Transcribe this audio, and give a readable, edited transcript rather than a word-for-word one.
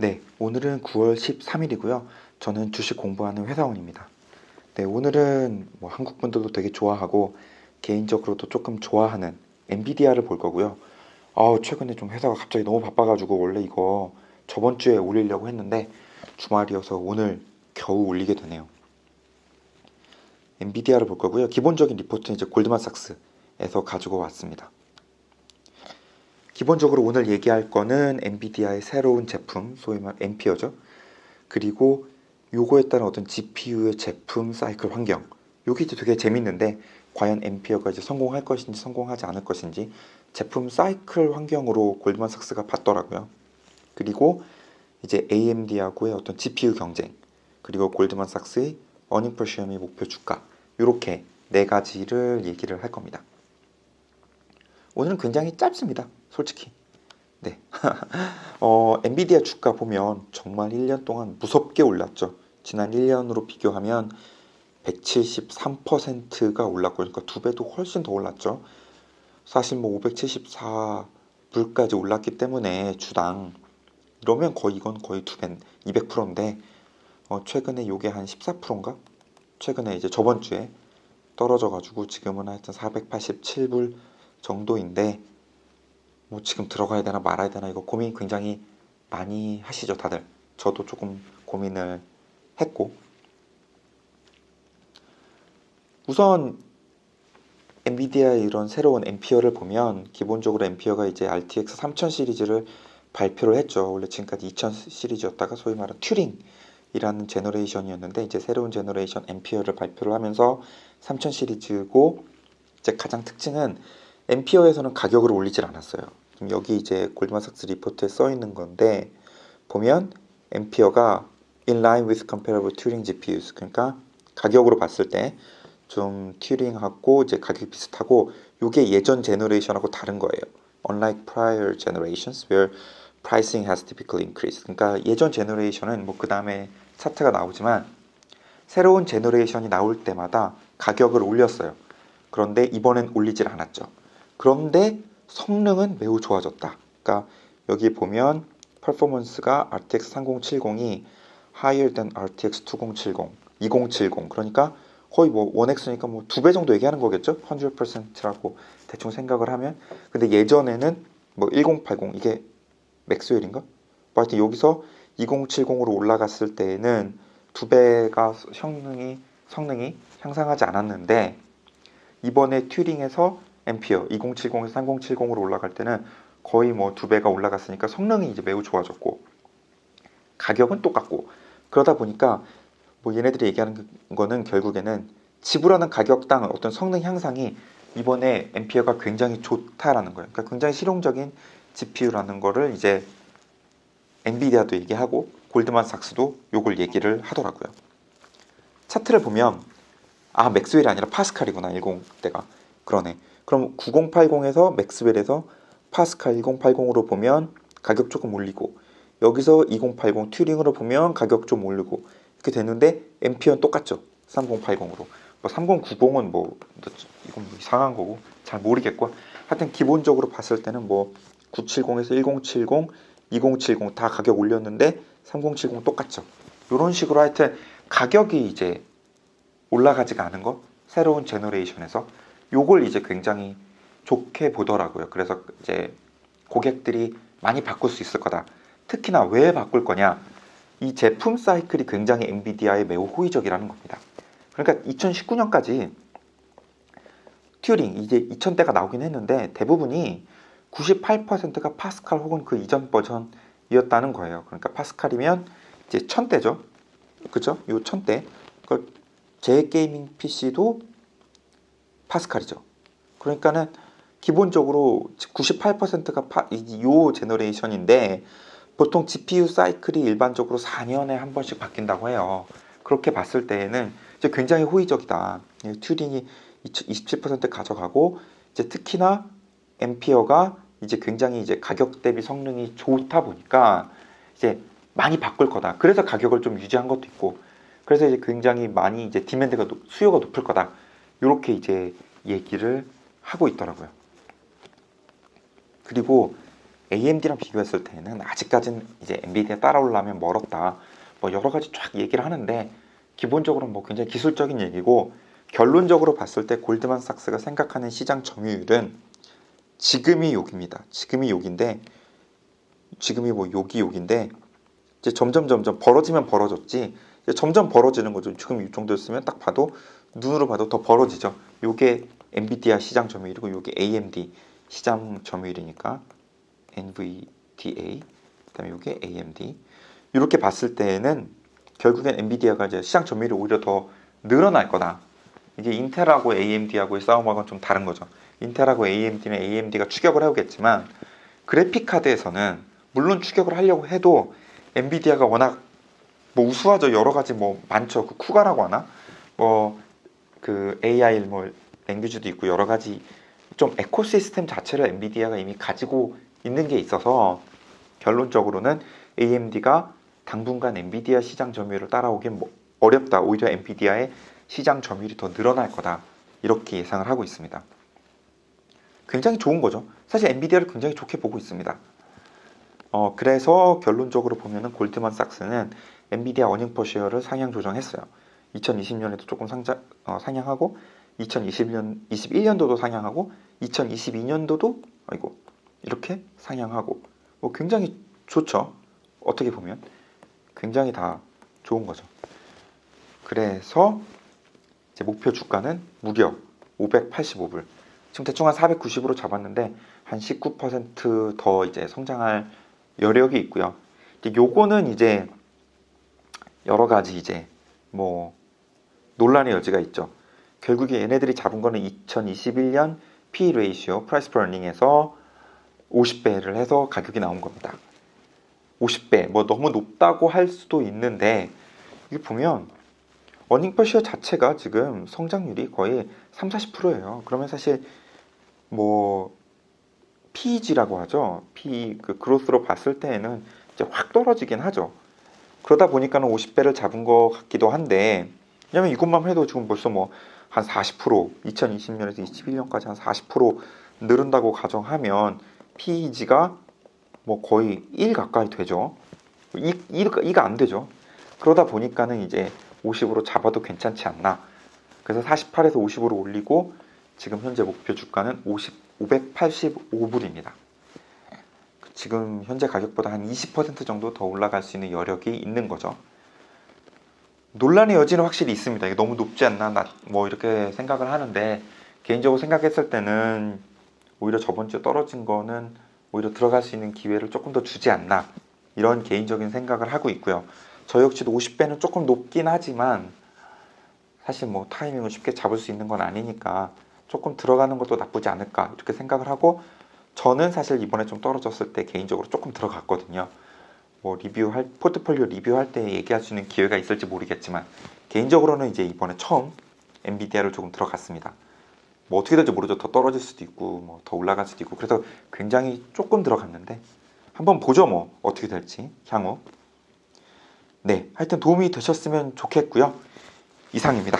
네, 오늘은 9월 13일이고요. 저는 주식 공부하는 회사원입니다. 네, 오늘은 뭐 한국 분들도 되게 좋아하고 개인적으로도 조금 좋아하는 엔비디아를 볼 거고요. 최근에 좀 회사가 갑자기 너무 바빠가지고 원래 이거 저번 주에 올리려고 했는데 주말이어서 오늘 겨우 올리게 되네요. 엔비디아를 볼 거고요. 기본적인 리포트는 이제 골드만삭스에서 가지고 왔습니다. 기본적으로 오늘 얘기할 거는 엔비디아의 새로운 제품, 소위 말 엠피어죠. 그리고 요거에 따른 어떤 GPU의 제품 사이클 환경. 요게 이제 되게 재밌는데 과연 엠피어가 이제 성공할 것인지 성공하지 않을 것인지 제품 사이클 환경으로 골드만삭스가 봤더라고요. 그리고 이제 AMD하고의 어떤 GPU 경쟁, 그리고 골드만삭스의 어닝 퍼 시엄의 목표 주가, 요렇게 네 가지를 얘기를 할 겁니다. 오늘은 굉장히 짧습니다. 솔직히. 네. 엔비디아 주가 보면 정말 1년 동안 무섭게 올랐죠. 지난 1년으로 비교하면 173%가 올랐고, 그러니까 두 배도 훨씬 더 올랐죠. 사실 뭐 574불까지 올랐기 때문에 주당 이러면 거의 이건 거의 두 배, 200%인데 최근에 요게 한 14%인가? 최근에 이제 저번 주에 떨어져가지고 지금은 하여튼 487불 정도인데 뭐 지금 들어가야 되나 말아야 되나 이거 고민 굉장히 많이 하시죠 다들. 저도 조금 고민을 했고, 우선 엔비디아의 이런 새로운 엠피어를 보면 기본적으로 엠피어가 이제 RTX 3000 시리즈를 발표를 했죠. 원래 지금까지 2000 시리즈였다가 소위 말하는 튜링이라는 제너레이션이었는데 이제 새로운 제너레이션 엠피어를 발표를 하면서 3000 시리즈고, 이제 가장 특징은 엠피어에서는 가격을 올리질 않았어요. 여기 이제 골드만삭스 리포트에 써 있는 건데 보면 엠피어가 in line with comparable Turing GPUs, 그러니까 가격으로 봤을 때 좀 튜링하고 이제 가격이 비슷하고, 이게 예전 제너레이션하고 다른 거예요. Unlike prior generations where pricing has typically increased. 그러니까 예전 제너레이션은 뭐 그 다음에 차트가 나오지만 새로운 제너레이션이 나올 때마다 가격을 올렸어요. 그런데 이번엔 올리질 않았죠. 그런데 성능은 매우 좋아졌다. 그러니까 여기 보면 퍼포먼스가 RTX 3070이 higher than RTX 2070, 그러니까 거의 뭐 1X니까 뭐 두 배 정도 얘기하는 거겠죠? 100%라고 대충 생각을 하면. 근데 예전에는 뭐 1080 이게 맥스웰인가? 뭐 하여튼 여기서 2070으로 올라갔을 때에는 두 배가 성능이 향상하지 않았는데 이번에 튜링에서 엠피어 2070에서 3070으로 올라갈 때는 거의 뭐 두 배가 올라갔으니까 성능이 이제 매우 좋아졌고 가격은 똑같고, 그러다 보니까 뭐 얘네들이 얘기하는 거는 결국에는 지불하는 가격당 어떤 성능 향상이 이번에 엠피어가 굉장히 좋다라는 거예요. 그러니까 굉장히 실용적인 GPU라는 거를 이제 엔비디아도 얘기하고 골드만삭스도 요걸 얘기를 하더라고요. 차트를 보면 맥스웰이 아니라 파스칼이구나 10대가. 그러네. 그럼 9080에서 맥스웰에서 파스칼 1080으로 보면 가격 조금 올리고, 여기서 2080 튜링으로 보면 가격 좀 올리고 이렇게 되는데 엠피어는 똑같죠. 3080으로. 뭐 3090은 뭐 이건 뭐 이상한 거고 잘 모르겠고, 하여튼 기본적으로 봤을 때는 뭐 970에서 1070, 2070 다 가격 올렸는데 3070 똑같죠. 이런 식으로 하여튼 가격이 이제 올라가지가 않은 거, 새로운 제너레이션에서 요걸 이제 굉장히 좋게 보더라고요. 그래서 이제 고객들이 많이 바꿀 수 있을 거다. 특히나 왜 바꿀 거냐? 이 제품 사이클이 굉장히 엔비디아에 매우 호의적이라는 겁니다. 그러니까 2019년까지 튜링 이제 2000대가 나오긴 했는데 대부분이 98%가 파스칼 혹은 그 이전 버전이었다는 거예요. 그러니까 파스칼이면 이제 1000대죠. 그죠? 요 1000대. 제 게이밍 PC도 파스칼이죠. 그러니까는 기본적으로 98%가 요 제너레이션인데 보통 GPU 사이클이 일반적으로 4년에 한 번씩 바뀐다고 해요. 그렇게 봤을 때에는 이제 굉장히 호의적이다. 튜링이 27% 가져가고, 이제 특히나 엠피어가 이제 굉장히 이제 가격 대비 성능이 좋다 보니까 이제 많이 바꿀 거다. 그래서 가격을 좀 유지한 것도 있고, 그래서 이제 굉장히 많이 이제 디맨드가 수요가 높을 거다. 이렇게 이제 얘기를 하고 있더라고요. 그리고 AMD랑 비교했을 때는 아직까지는 이제 엔비디아 따라오려면 멀었다. 뭐 여러 가지 쫙 얘기를 하는데 기본적으로 뭐 굉장히 기술적인 얘기고 결론적으로 봤을 때 골드만삭스가 생각하는 시장 점유율은 지금이 욕입니다. 지금이 욕인데 지금이 뭐 욕이 욕인데 이제 점점 벌어지면 벌어졌지 이제 점점 벌어지는 거죠. 지금 이 정도였으면 딱 봐도 눈으로 봐도 더 벌어지죠. 요게 엔비디아 시장 점유율이고 요게 AMD 시장 점유율이니까 NVDA 그다음에 요게 AMD 이렇게 봤을 때는 결국엔 엔비디아가 이제 시장 점유율이 오히려 더 늘어날 거다. 이게 인텔하고 AMD하고의 싸움하고는 좀 다른 거죠. 인텔하고 AMD는 AMD가 추격을 해오겠지만 그래픽 카드에서는 물론 추격을 하려고 해도 엔비디아가 워낙 뭐 우수하죠. 여러 가지 뭐 많죠. 그 쿠가라고 하나? 뭐 그 AI 뭐 랭귀지도 있고 여러 가지 좀 에코시스템 자체를 엔비디아가 이미 가지고 있는 게 있어서 결론적으로는 AMD가 당분간 엔비디아 시장 점유율을 따라오긴 뭐 어렵다. 오히려 엔비디아의 시장 점유율이 더 늘어날 거다. 이렇게 예상을 하고 있습니다. 굉장히 좋은 거죠. 사실 엔비디아를 굉장히 좋게 보고 있습니다. 그래서 결론적으로 보면은 골드만삭스는 엔비디아 어닝퍼시어를 상향 조정했어요. 2020년에도 조금 상향하고 21년도도 상향하고 2022년도도 이렇게 상향하고 뭐 굉장히 좋죠. 어떻게 보면 굉장히 다 좋은 거죠. 그래서 이제 목표 주가는 무려 585불. 지금 대충 한 490으로 잡았는데 한 19% 이제 성장할 여력이 있고요. 요거는 이제 여러 가지 이제 뭐 논란의 여지가 있죠. 결국에 얘네들이 잡은 거는 2021년 P 레이시오 프라이스 퍼 어닝에서 50배를 해서 가격이 나온 겁니다. 50배 뭐 너무 높다고 할 수도 있는데 이게 보면 어닝퍼시어 자체가 지금 성장률이 거의 30-40%예요. 그러면 사실 뭐 PEG라고 하죠. PE 그 그로스로 봤을 때에는 이제 확 떨어지긴 하죠. 그러다 보니까는 50배를 잡은 것 같기도 한데 왜냐면 이것만 해도 지금 벌써 뭐 한 40% 2020년에서 21년까지 한 40% 늘은다고 가정하면 PEG가 뭐 거의 1 가까이 되죠. 2가 안 되죠. 그러다 보니까는 이제 50으로 잡아도 괜찮지 않나. 그래서 48에서 50으로 올리고 지금 현재 목표 주가는 585불입니다. 지금 현재 가격보다 한 20% 정도 더 올라갈 수 있는 여력이 있는 거죠. 논란의 여지는 확실히 있습니다. 이게 너무 높지 않나 뭐 이렇게 생각을 하는데 개인적으로 생각했을 때는 오히려 저번 주에 떨어진 거는 오히려 들어갈 수 있는 기회를 조금 더 주지 않나 이런 개인적인 생각을 하고 있고요. 저 역시도 50배는 조금 높긴 하지만 사실 뭐 타이밍을 쉽게 잡을 수 있는 건 아니니까 조금 들어가는 것도 나쁘지 않을까 이렇게 생각을 하고 저는 사실 이번에 좀 떨어졌을 때 개인적으로 조금 들어갔거든요. 뭐 포트폴리오 리뷰할 때 얘기할 수 있는 기회가 있을지 모르겠지만 개인적으로는 이제 이번에 처음 엔비디아를 조금 들어갔습니다. 뭐 어떻게 될지 모르죠. 더 떨어질 수도 있고 뭐 더 올라갈 수도 있고 그래서 굉장히 조금 들어갔는데 한번 보죠. 뭐 어떻게 될지 향후. 네, 하여튼 도움이 되셨으면 좋겠고요. 이상입니다.